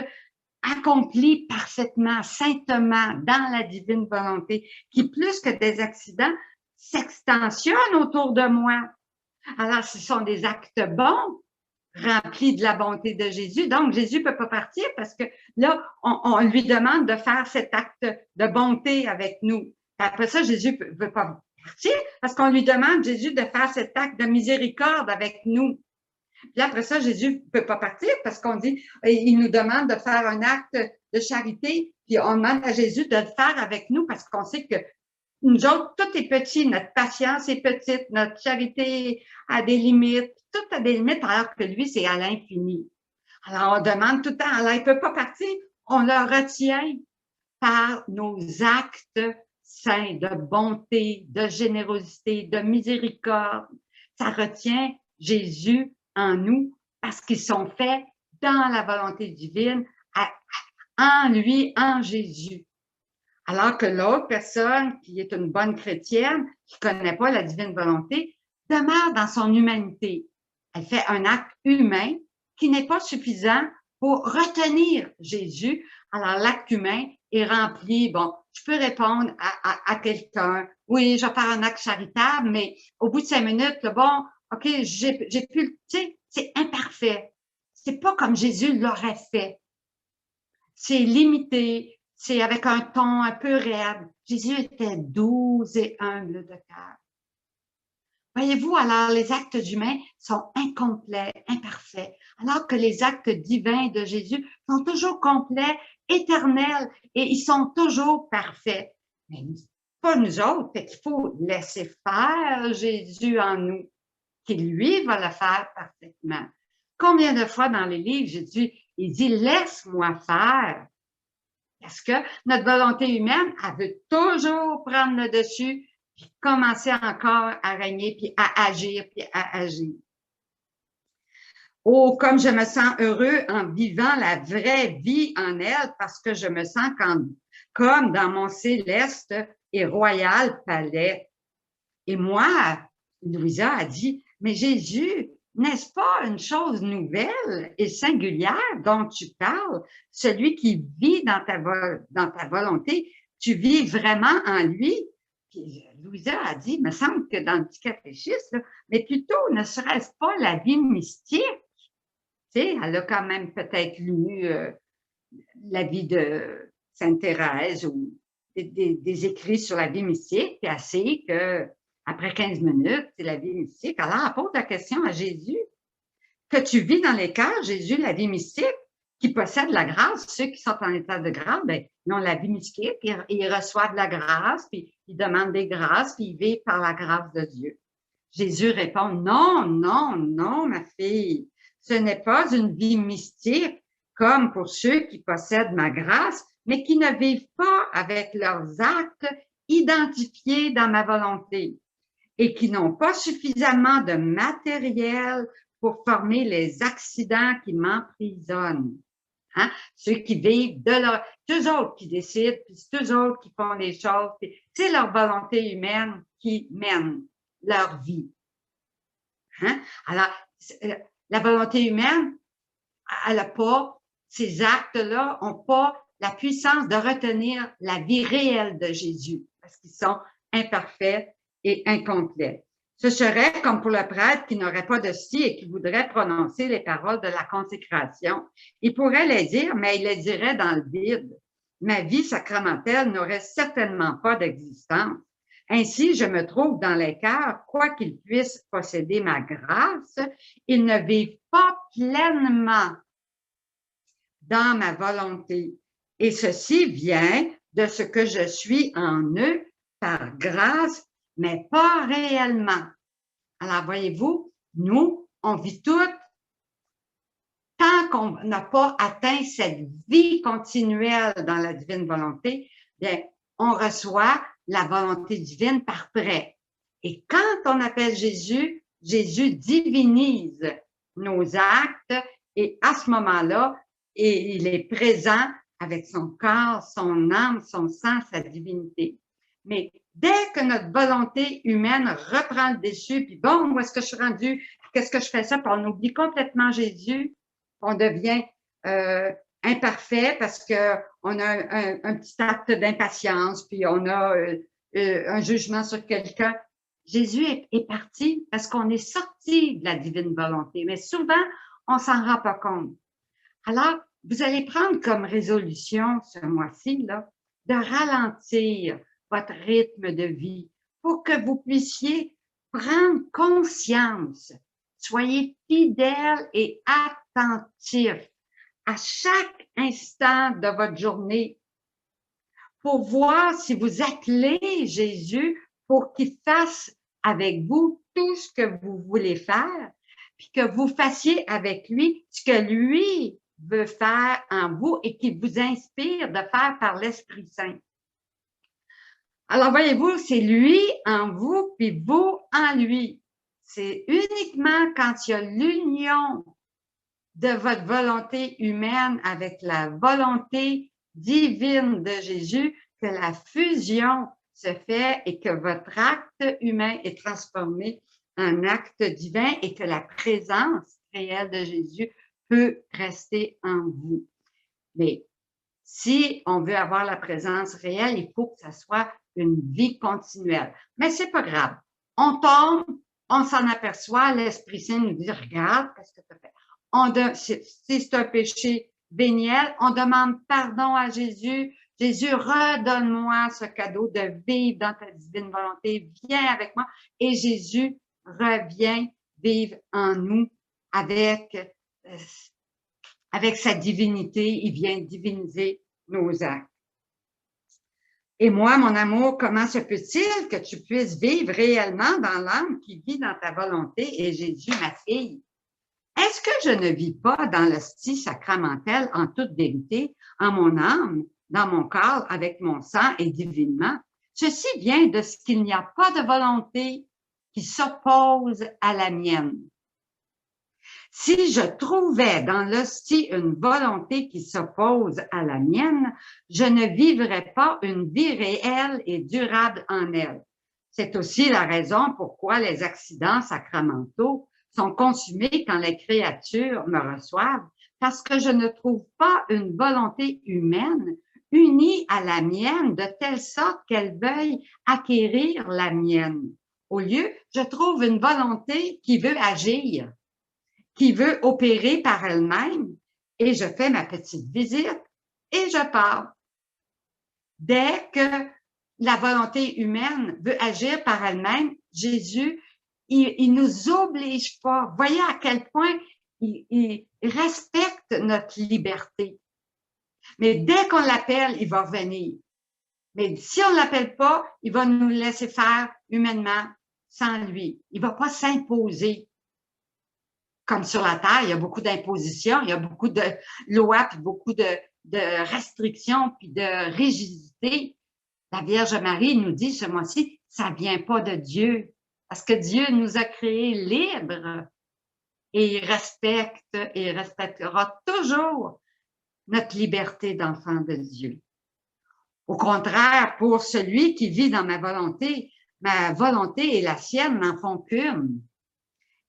accomplis parfaitement, saintement, dans la divine volonté, qui, plus que des accidents, s'extensionnent autour de moi. Alors, ce sont des actes bons, remplis de la bonté de Jésus. Donc, Jésus ne peut pas partir parce que là, on lui demande de faire cet acte de bonté avec nous. Après ça, Jésus ne veut pas partir parce qu'on lui demande, Jésus, de faire cet acte de miséricorde avec nous. Puis après ça, Jésus ne peut pas partir parce qu'on dit, il nous demande de faire un acte de charité, puis on demande à Jésus de le faire avec nous parce qu'on sait que nous autres, tout est petit, notre patience est petite, notre charité a des limites, tout a des limites, alors que lui, c'est à l'infini. Alors, on demande tout le temps, alors il ne peut pas partir, On le retient par nos actes saints de bonté, de générosité, de miséricorde. Ça retient Jésus en nous parce qu'ils sont faits dans la volonté divine, en lui, en Jésus. Alors que l'autre personne qui est une bonne chrétienne, qui ne connaît pas la divine volonté, demeure dans son humanité. Elle fait un acte humain qui n'est pas suffisant pour retenir Jésus. Alors, l'acte humain est rempli. Bon, je peux répondre à quelqu'un. Oui, je vais faire un acte charitable, mais au bout de 5 minutes, bon, OK, j'ai plus, tu sais, c'est imparfait. C'est pas comme Jésus l'aurait fait. C'est limité, c'est avec un ton un peu raide. Jésus était doux et humble de cœur. Voyez-vous, alors les actes humains sont incomplets, imparfaits, alors que les actes divins de Jésus sont toujours complets, éternels, et ils sont toujours parfaits. Mais pas nous autres, il faut laisser faire Jésus en nous, qui lui va le faire parfaitement. Combien de fois dans les livres, Jésus, il dit, laisse-moi faire. Parce que notre volonté humaine, elle veut toujours prendre le dessus, puis commencer encore à régner, puis à agir, puis à agir. Oh, comme je me sens heureux en vivant la vraie vie en elle, parce que je me sens comme dans mon céleste et royal palais. Et moi, Louisa a dit, mais Jésus, n'est-ce pas une chose nouvelle et singulière dont tu parles? Celui qui vit dans ta volonté, tu vis vraiment en lui? Puis Louisa a dit, il me semble que dans le petit catéchisme, mais plutôt, ne serait-ce pas la vie mystique? Tu sais, elle a quand même peut-être lu la vie de Sainte Thérèse ou des écrits sur la vie mystique, puis elle sait que après 15 minutes, c'est la vie mystique. Alors, elle pose la question à Jésus. Que tu vis dans les cœurs, Jésus, la vie mystique, qui possède la grâce, ceux qui sont en état de grâce, ben, ils ont la vie mystique, ils reçoivent la grâce, puis ils demandent des grâces, puis ils vivent par la grâce de Dieu. Jésus répond, non, non, non, ma fille, ce n'est pas une vie mystique comme pour ceux qui possèdent ma grâce, mais qui ne vivent pas avec leurs actes identifiés dans ma volonté et qui n'ont pas suffisamment de matériel pour former les accidents qui m'emprisonnent. Hein? Ceux qui vivent de leur... C'est eux autres qui décident, puis c'est eux autres qui font les choses. C'est leur volonté humaine qui mène leur vie. Hein? Alors, la volonté humaine, elle n'a pas, ces actes-là n'ont pas la puissance de retenir la vie réelle de Jésus, parce qu'ils sont imparfaits et incomplets. Ce serait comme pour le prêtre qui n'aurait pas de scie et qui voudrait prononcer les paroles de la consécration. Il pourrait les dire, mais il les dirait dans le vide. Ma vie sacramentelle n'aurait certainement pas d'existence. Ainsi, je me trouve dans les cœurs, quoi qu'ils puissent posséder ma grâce, ils ne vivent pas pleinement dans ma volonté. Et ceci vient de ce que je suis en eux par grâce, mais pas réellement. Alors, voyez-vous, nous, on vit toutes, tant qu'on n'a pas atteint cette vie continuelle dans la divine volonté, bien, on reçoit la volonté divine par près. Et quand on appelle Jésus, Jésus divinise nos actes et à ce moment-là, il est présent avec son corps, son âme, son sang, sa divinité. Mais dès que notre volonté humaine reprend le dessus, puis bon, où est-ce que je suis rendu? Qu'est-ce que je fais ça? Puis on oublie complètement Jésus. On devient imparfait parce qu'on a un petit acte d'impatience, puis on a un jugement sur quelqu'un. Jésus est parti parce qu'on est sorti de la divine volonté, mais souvent, on s'en rend pas compte. Alors, vous allez prendre comme résolution ce mois-ci, là, de ralentir votre rythme de vie pour que vous puissiez prendre conscience. Soyez fidèles et attentifs à chaque instant de votre journée pour voir si vous appelez Jésus pour qu'il fasse avec vous tout ce que vous voulez faire, puis que vous fassiez avec lui ce que lui veut faire en vous et qui vous inspire de faire par l'Esprit Saint. Alors, voyez-vous, c'est lui en vous, puis vous en lui. C'est uniquement quand il y a l'union de votre volonté humaine avec la volonté divine de Jésus que la fusion se fait et que votre acte humain est transformé en acte divin et que la présence réelle de Jésus peut rester en vous. Mais si on veut avoir la présence réelle, il faut que ça soit une vie continuelle. Mais c'est pas grave. On tombe, on s'en aperçoit, l'Esprit Saint nous dit, regarde, qu'est-ce que tu as fait? Si c'est un péché véniel, on demande pardon à Jésus. Jésus, redonne-moi ce cadeau de vivre dans ta divine volonté. Viens avec moi. Et Jésus revient vivre en nous avec sa divinité. Il vient diviniser nos actes. Et moi, mon amour, comment se peut-il que tu puisses vivre réellement dans l'âme qui vit dans ta volonté? Et Jésus, ma fille, est-ce que je ne vis pas dans l'hostie sacramentelle en toute vérité, en mon âme, dans mon corps, avec mon sang et divinement? Ceci vient de ce qu'il n'y a pas de volonté qui s'oppose à la mienne. Si je trouvais dans l'hostie une volonté qui s'oppose à la mienne, je ne vivrais pas une vie réelle et durable en elle. C'est aussi la raison pourquoi les accidents sacramentaux sont consumés quand les créatures me reçoivent, parce que je ne trouve pas une volonté humaine unie à la mienne de telle sorte qu'elle veuille acquérir la mienne. Au lieu, je trouve une volonté qui veut agir, qui veut opérer par elle-même, et je fais ma petite visite et je pars. Dès que la volonté humaine veut agir par elle-même, Jésus, il nous oblige pas. Voyez à quel point il respecte notre liberté. Mais dès qu'on l'appelle, il va venir. Mais si on ne l'appelle pas, il va nous laisser faire humainement sans lui. Il ne va pas s'imposer. Comme sur la Terre, il y a beaucoup d'impositions, il y a beaucoup de lois, puis beaucoup de restrictions, puis de rigidité. La Vierge Marie nous dit ce mois-ci, ça vient pas de Dieu, parce que Dieu nous a créés libres et il respecte et il respectera toujours notre liberté d'enfant de Dieu. Au contraire, pour celui qui vit dans ma volonté et la sienne n'en font qu'une.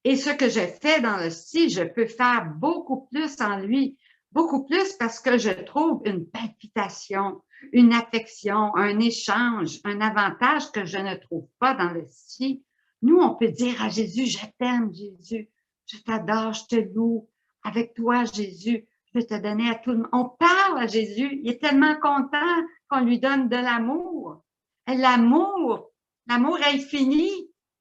Et ce que je fais dans l'hostie, je peux faire beaucoup plus en lui, beaucoup plus parce que je trouve une palpitation, une affection, un échange, un avantage que je ne trouve pas dans l'hostie. Nous, on peut dire à Jésus, je t'aime, Jésus, je t'adore, je te loue. Avec toi, Jésus, je vais te donner à tout le monde. On parle à Jésus, il est tellement content qu'on lui donne de l'amour. L'amour infini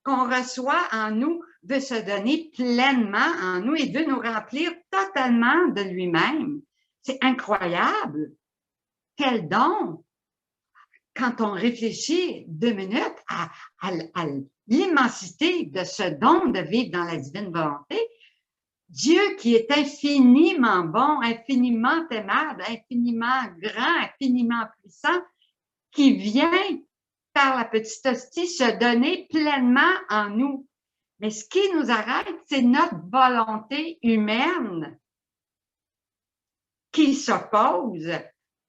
qu'on reçoit en nous veut se donner pleinement en nous et veut nous remplir totalement de lui-même. C'est incroyable. Quel don! Quand on réfléchit 2 minutes à l'immensité de ce don de vivre dans la divine volonté, Dieu qui est infiniment bon, infiniment aimable, infiniment grand, infiniment puissant, qui vient par la petite hostie se donner pleinement en nous. Mais ce qui nous arrête, c'est notre volonté humaine qui s'oppose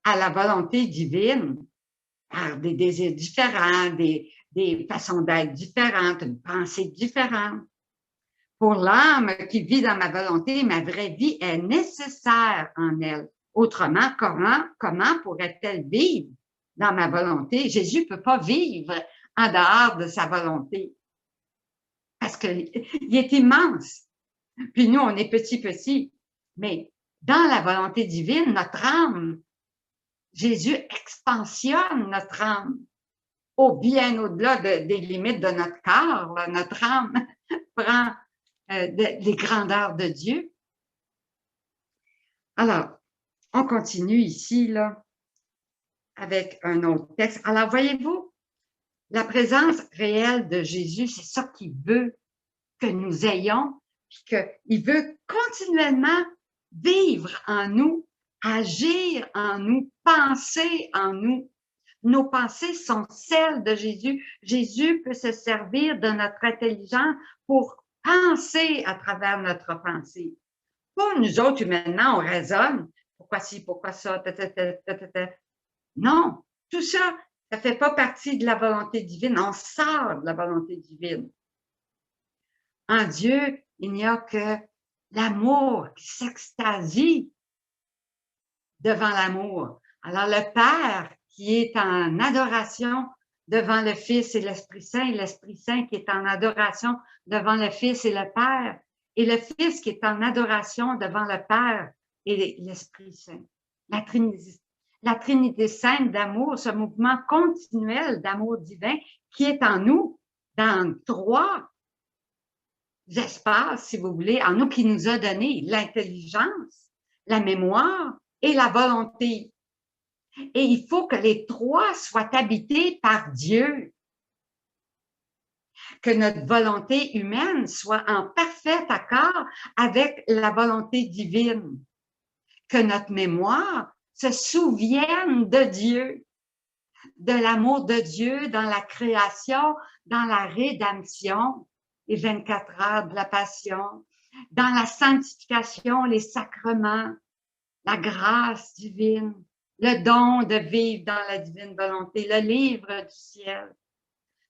à la volonté divine par des désirs différents, des façons d'être différentes, une pensée différente. Pour l'âme qui vit dans ma volonté, ma vraie vie est nécessaire en elle. Autrement, comment pourrait-elle vivre dans ma volonté? Jésus ne peut pas vivre en dehors de sa volonté. Parce qu'il est immense. Puis nous, on est petit. Mais dans la volonté divine, notre âme, Jésus expansionne notre âme bien au-delà des limites de notre corps. Là. Notre âme prend les grandeurs de Dieu. Alors, on continue ici, là, avec un autre texte. Alors, voyez-vous, la présence réelle de Jésus, c'est ça qu'il veut que nous ayons, puis qu'il veut continuellement vivre en nous, agir en nous, penser en nous. Nos pensées sont celles de Jésus. Jésus peut se servir de notre intelligence pour penser à travers notre pensée. Pas nous autres, humainement, on raisonne. Pourquoi ci, pourquoi ça, Non, tout ça, ça fait pas partie de la volonté divine. On sort de la volonté divine. En Dieu, il n'y a que l'amour qui s'extasie devant l'amour. Alors, le Père qui est en adoration devant le Fils et l'Esprit Saint qui est en adoration devant le Fils et le Père, et le Fils qui est en adoration devant le Père et l'Esprit Saint. La Trinité sainte d'amour, ce mouvement continuel d'amour divin qui est en nous, dans trois espaces, si vous voulez, en nous qui nous a donné l'intelligence, la mémoire et la volonté. Et il faut que les trois soient habités par Dieu. Que notre volonté humaine soit en parfait accord avec la volonté divine. Que notre mémoire se souvienne de Dieu, de l'amour de Dieu dans la création, dans la rédemption, les 24 heures de la passion, dans la sanctification, les sacrements, la grâce divine, le don de vivre dans la divine volonté, le livre du ciel.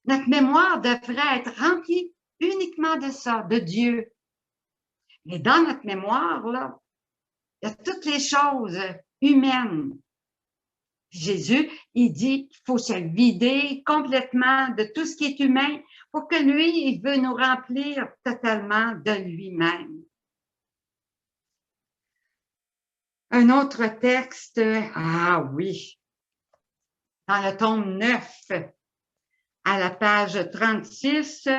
Notre mémoire devrait être remplie uniquement de ça, de Dieu. Mais dans notre mémoire, là, il y a toutes les choses humaines. Jésus, il dit qu'il faut se vider complètement de tout ce qui est humain pour que lui, il veut nous remplir totalement de lui-même. Un autre texte, ah oui, dans le tome 9, à la page 36,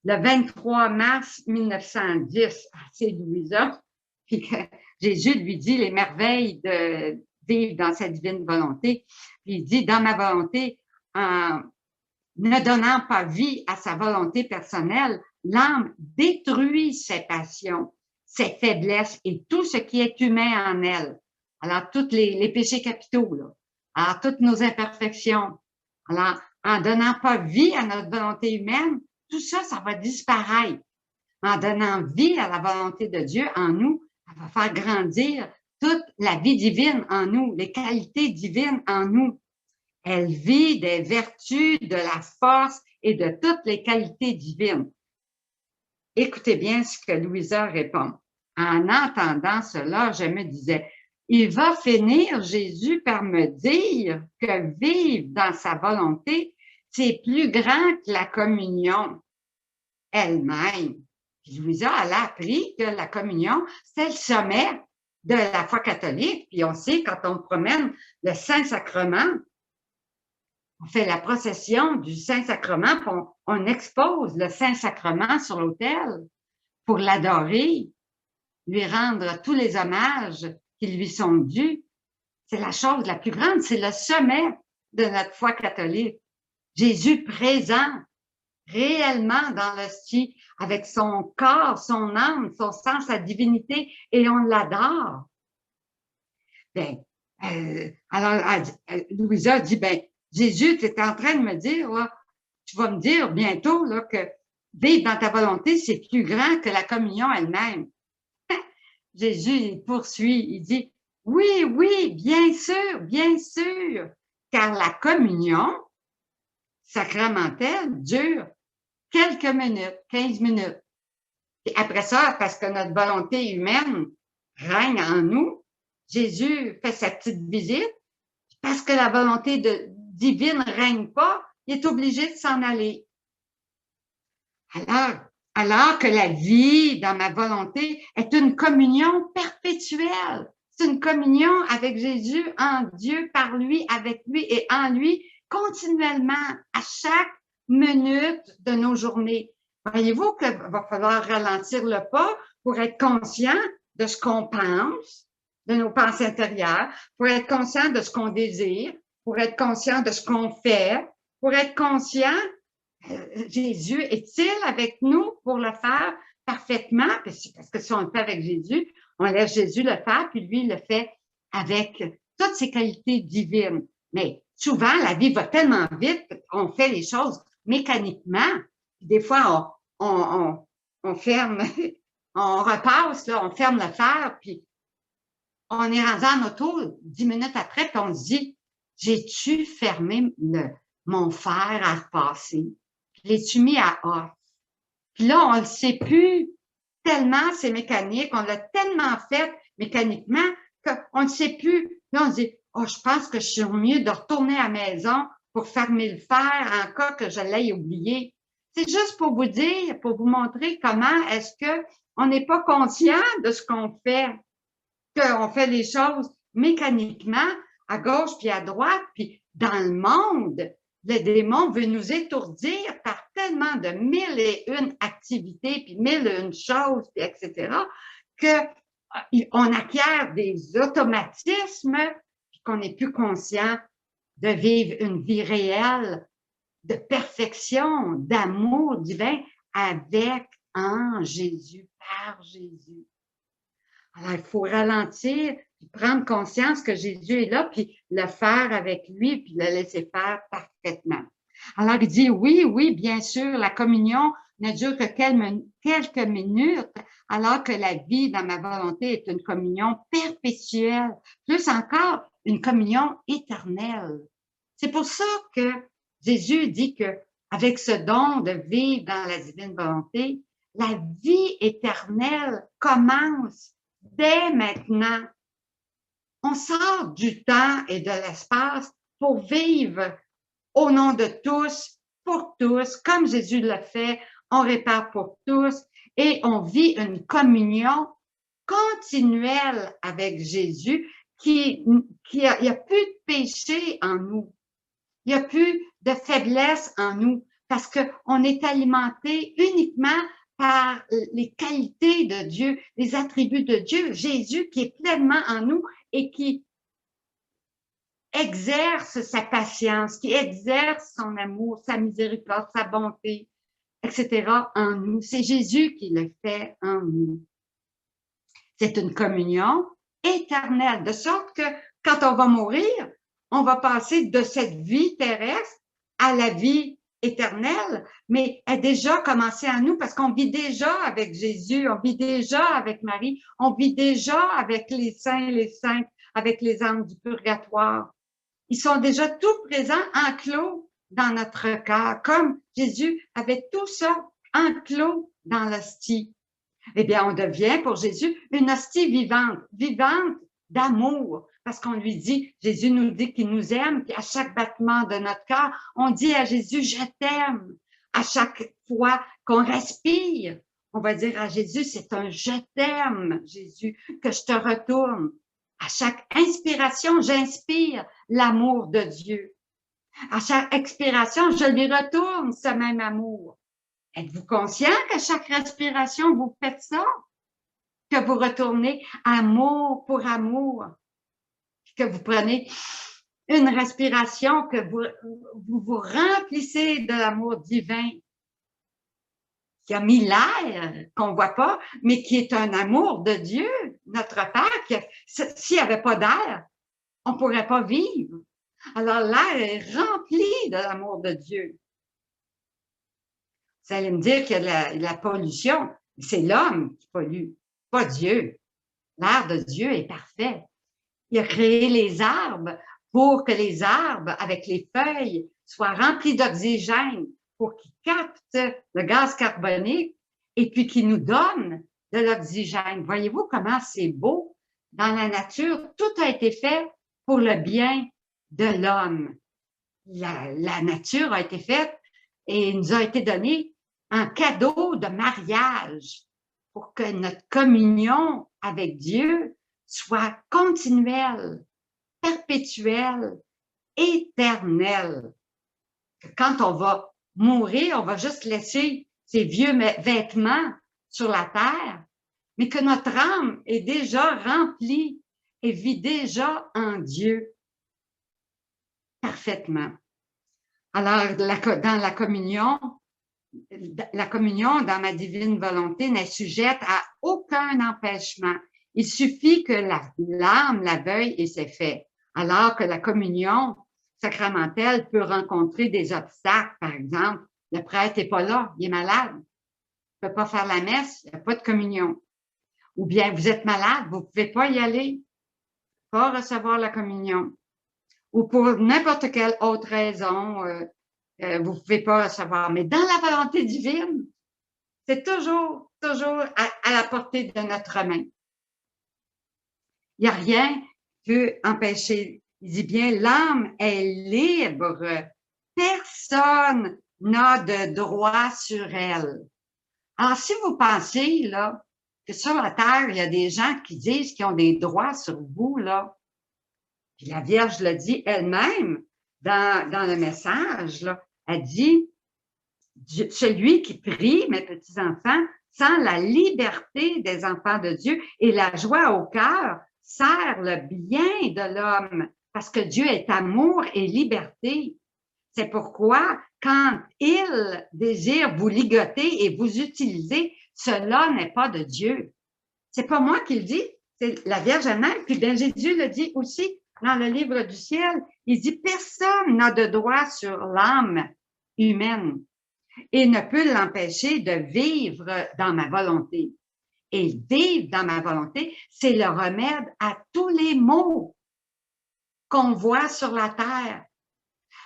le 23 mars 1910, c'est Louisa, puis Jésus lui dit les merveilles de vivre dans sa divine volonté. Puis il dit, dans ma volonté, en ne donnant pas vie à sa volonté personnelle, l'âme détruit ses passions, ses faiblesses et tout ce qui est humain en elle. Alors, tous les péchés capitaux, là. Alors, toutes nos imperfections. Alors, en donnant pas vie à notre volonté humaine, tout ça, ça va disparaître. En donnant vie à la volonté de Dieu en nous, ça va faire grandir toute la vie divine en nous, les qualités divines en nous. Elle vit des vertus, de la force et de toutes les qualités divines. Écoutez bien ce que Louisa répond. En entendant cela, je me disais, il va finir, Jésus, par me dire que vivre dans sa volonté, c'est plus grand que la communion elle-même. Louisa, elle a appris que la communion, c'est le sommet de la foi catholique. Puis on sait, quand on promène le Saint-Sacrement, on fait la procession du Saint-Sacrement, puis on expose le Saint-Sacrement sur l'autel pour l'adorer, lui rendre tous les hommages qui lui sont dus. C'est la chose la plus grande, c'est le sommet de notre foi catholique. Jésus présent, réellement dans l'hostie, avec son corps, son âme, son sang, sa divinité, et on l'adore. Ben, alors, Louisa dit, ben, Jésus, tu es en train de me dire, là, tu vas me dire bientôt là, que vivre dans ta volonté, c'est plus grand que la communion elle-même. Jésus, il poursuit, il dit, oui, oui, bien sûr, car la communion sacramentelle dure quelques minutes, 15 minutes. Et après ça, parce que notre volonté humaine règne en nous, Jésus fait sa petite visite, parce que la volonté divine ne règne pas, il est obligé de s'en aller. Alors que la vie dans ma volonté est une communion perpétuelle. C'est une communion avec Jésus, en Dieu, par lui, avec lui et en lui, continuellement, à chaque minute de nos journées. Voyez-vous qu'il va falloir ralentir le pas pour être conscient de ce qu'on pense, de nos pensées intérieures, pour être conscient de ce qu'on désire, pour être conscient de ce qu'on fait, pour être conscient, Jésus est-il avec nous pour le faire parfaitement? Parce que si on le fait avec Jésus, on laisse Jésus le faire, puis lui, il le fait avec toutes ses qualités divines. Mais souvent, la vie va tellement vite qu'on fait les choses mécaniquement. Des fois, on ferme, on repasse, là, on ferme le fer, puis on est rendu en auto 10 minutes après, puis on se dit, j'ai-tu fermé mon fer à repasser? L'ai-tu mis à off? Puis là, on ne le sait plus tellement, c'est mécanique, on l'a tellement fait mécaniquement qu'on ne sait plus. Là, on se dit, oh, je pense que je suis mieux de retourner à la maison pour fermer le fer en cas que je l'ai oublié. C'est juste pour vous dire, pour vous montrer comment est-ce qu'on n'est pas conscient de ce qu'on fait, qu'on fait les choses mécaniquement à gauche puis à droite, puis dans le monde, le démon veut nous étourdir par tellement de 1001 activités, puis 1001 choses, puis etc., qu'on acquiert des automatismes, puis qu'on n'est plus conscient de vivre une vie réelle de perfection, d'amour divin avec, en Jésus, par Jésus. Alors, il faut ralentir, puis prendre conscience que Jésus est là, puis le faire avec lui, puis le laisser faire parfaitement. Alors, il dit, oui, oui, bien sûr, la communion ne dure que quelques minutes, alors que la vie dans ma volonté est une communion perpétuelle, plus encore, une communion éternelle. C'est pour ça que Jésus dit que avec ce don de vivre dans la divine volonté, la vie éternelle commence dès maintenant. On sort du temps et de l'espace pour vivre au nom de tous, pour tous, comme Jésus le fait, on répare pour tous et on vit une communion continuelle avec Jésus il n'y a plus de péché en nous. Il n'y a plus de faiblesse en nous parce qu'on est alimenté uniquement par les qualités de Dieu, les attributs de Dieu, Jésus qui est pleinement en nous et qui exerce sa patience, qui exerce son amour, sa miséricorde, sa bonté, etc. en nous. C'est Jésus qui le fait en nous. C'est une communion éternelle, de sorte que quand on va mourir, on va passer de cette vie terrestre à la vie éternelle, mais elle a déjà commencé en nous parce qu'on vit déjà avec Jésus, on vit déjà avec Marie, on vit déjà avec les saints, les saintes, avec les âmes du purgatoire. Ils sont déjà tout présents, enclos dans notre cœur, comme Jésus avait tout ça enclos dans l'hostie. Eh bien, on devient pour Jésus une hostie vivante, vivante d'amour, parce qu'on lui dit, Jésus nous dit qu'il nous aime, puis à chaque battement de notre cœur, on dit à Jésus, je t'aime. À chaque fois qu'on respire, on va dire à Jésus, c'est un je t'aime, Jésus, que je te retourne. À chaque inspiration, j'inspire l'amour de Dieu. À chaque expiration, je lui retourne ce même amour. Êtes-vous conscient qu'à chaque respiration, vous faites ça? Que vous retournez amour pour amour? Que vous prenez une respiration, que vous remplissez de l'amour divin qui a mis l'air, qu'on ne voit pas, mais qui est un amour de Dieu, notre Père. S'il n'y avait pas d'air, on ne pourrait pas vivre. Alors l'air est rempli de l'amour de Dieu. Vous allez me dire qu'il y a de la pollution. C'est l'homme qui pollue, pas Dieu. L'air de Dieu est parfait. Il a créé les arbres pour que les arbres, avec les feuilles, soient remplis d'oxygène pour qu'ils captent le gaz carbonique et puis qu'ils nous donnent de l'oxygène. Voyez-vous comment c'est beau? Dans la nature, tout a été fait pour le bien de l'homme. La nature a été faite et nous a été donnée en cadeau de mariage pour que notre communion avec Dieu soit continuelle, perpétuelle, éternelle. Quand on va mourir, on va juste laisser ces vieux vêtements sur la terre, mais que notre âme est déjà remplie et vit déjà en Dieu parfaitement. Alors, dans la communion dans ma divine volonté n'est sujette à aucun empêchement Il suffit que l'âme la veuille et c'est fait. Alors que la communion sacramentelle peut rencontrer des obstacles. Par exemple, le prêtre n'est pas là, il est malade. Il ne peut pas faire la messe, il n'y a pas de communion. Ou bien vous êtes malade, vous ne pouvez pas y aller, pas recevoir la communion. Ou pour n'importe quelle autre raison, vous ne pouvez pas recevoir. Mais dans la volonté divine, c'est toujours à la portée de notre main. Il n'y a rien qui peut empêcher. Il dit bien, l'âme est libre. Personne n'a de droit sur elle. Alors, si vous pensez, là, que sur la terre, il y a des gens qui disent qu'ils ont des droits sur vous, là, puis la Vierge le dit elle-même dans le message, là, elle dit, celui qui prie, mes petits-enfants, sent la liberté des enfants de Dieu et la joie au cœur sert le bien de l'homme, parce que Dieu est amour et liberté. C'est pourquoi, quand il désire vous ligoter et vous utiliser, cela n'est pas de Dieu. C'est pas moi qui le dis, c'est la Vierge elle-même. Puis bien Jésus le dit aussi dans le livre du ciel. Il dit, personne n'a de droit sur l'âme humaine et ne peut l'empêcher de vivre dans ma volonté. Et vivre dans ma volonté, c'est le remède à tous les maux qu'on voit sur la terre.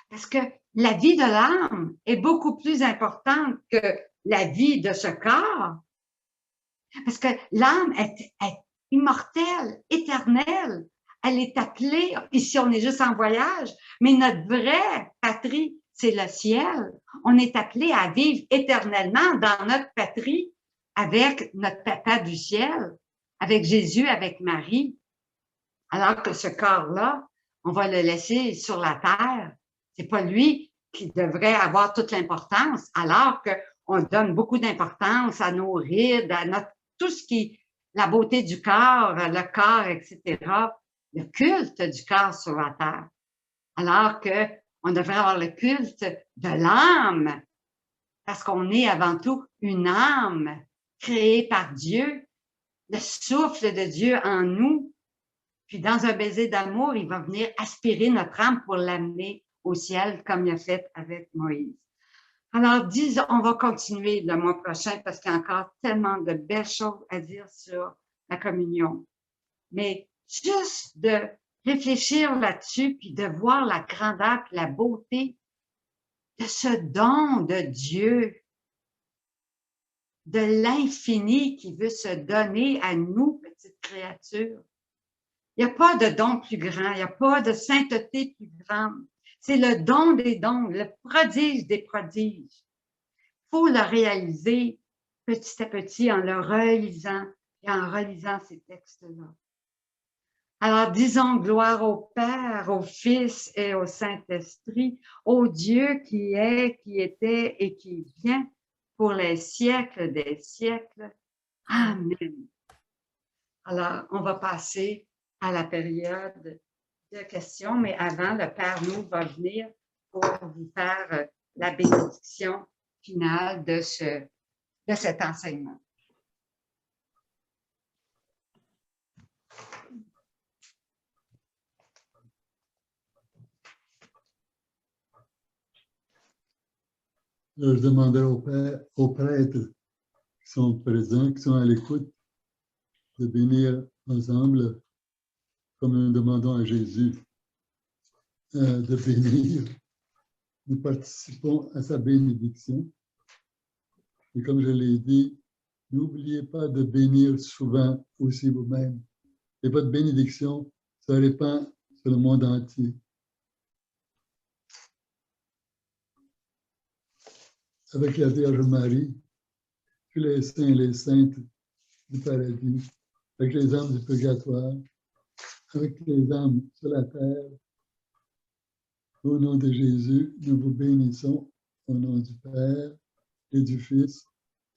Parce que la vie de l'âme est beaucoup plus importante que la vie de ce corps. Parce que l'âme est immortelle, éternelle. Elle est appelée, ici on est juste en voyage, mais notre vraie patrie, c'est le ciel. On est appelé à vivre éternellement dans notre patrie avec notre papa du ciel, avec Jésus, avec Marie. Alors que ce corps-là, on va le laisser sur la terre. C'est pas lui qui devrait avoir toute l'importance, alors qu'on donne beaucoup d'importance à nos rides, à notre, tout ce qui, la beauté du corps, le corps, etc., le culte du corps sur la terre. Alors qu'on devrait avoir le culte de l'âme, parce qu'on est avant tout une âme créée par Dieu, le souffle de Dieu en nous. Puis dans un baiser d'amour, il va venir aspirer notre âme pour l'amener au ciel, comme il a fait avec Moïse. Alors, on va continuer le mois prochain parce qu'il y a encore tellement de belles choses à dire sur la communion. Mais juste de réfléchir là-dessus, puis de voir la grandeur et la beauté de ce don de Dieu, de l'infini qui veut se donner à nous, petites créatures. Il n'y a pas de don plus grand, il n'y a pas de sainteté plus grande. C'est le don des dons, le prodige des prodiges. Il faut le réaliser petit à petit en le relisant et en relisant ces textes-là. Alors, disons gloire au Père, au Fils et au Saint-Esprit, au Dieu qui est, qui était et qui vient pour les siècles des siècles. Amen. Alors, on va passer à la période de questions, mais avant, le Père nous va venir pour vous faire la bénédiction finale de cet enseignement. Je demandais aux prêtres qui sont présents, qui sont à l'écoute, de bénir ensemble, comme nous demandons à Jésus de bénir. Nous participons à sa bénédiction. Et comme je l'ai dit, n'oubliez pas de bénir souvent aussi vous-même. Et votre bénédiction se répand sur le monde entier. Avec la Vierge Marie, tous les saints et les saintes du paradis, avec les âmes du purgatoire, avec les âmes sur la terre. Au nom de Jésus, nous vous bénissons au nom du Père et du Fils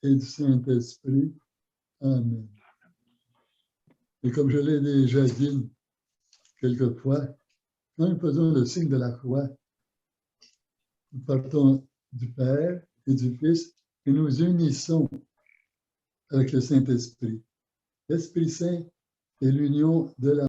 et du Saint-Esprit. Amen. Et comme je l'ai déjà dit quelquefois, quand nous faisons le signe de la croix, nous partons du Père et du Fils et nous unissons avec le Saint-Esprit. L'Esprit Saint et l'union de la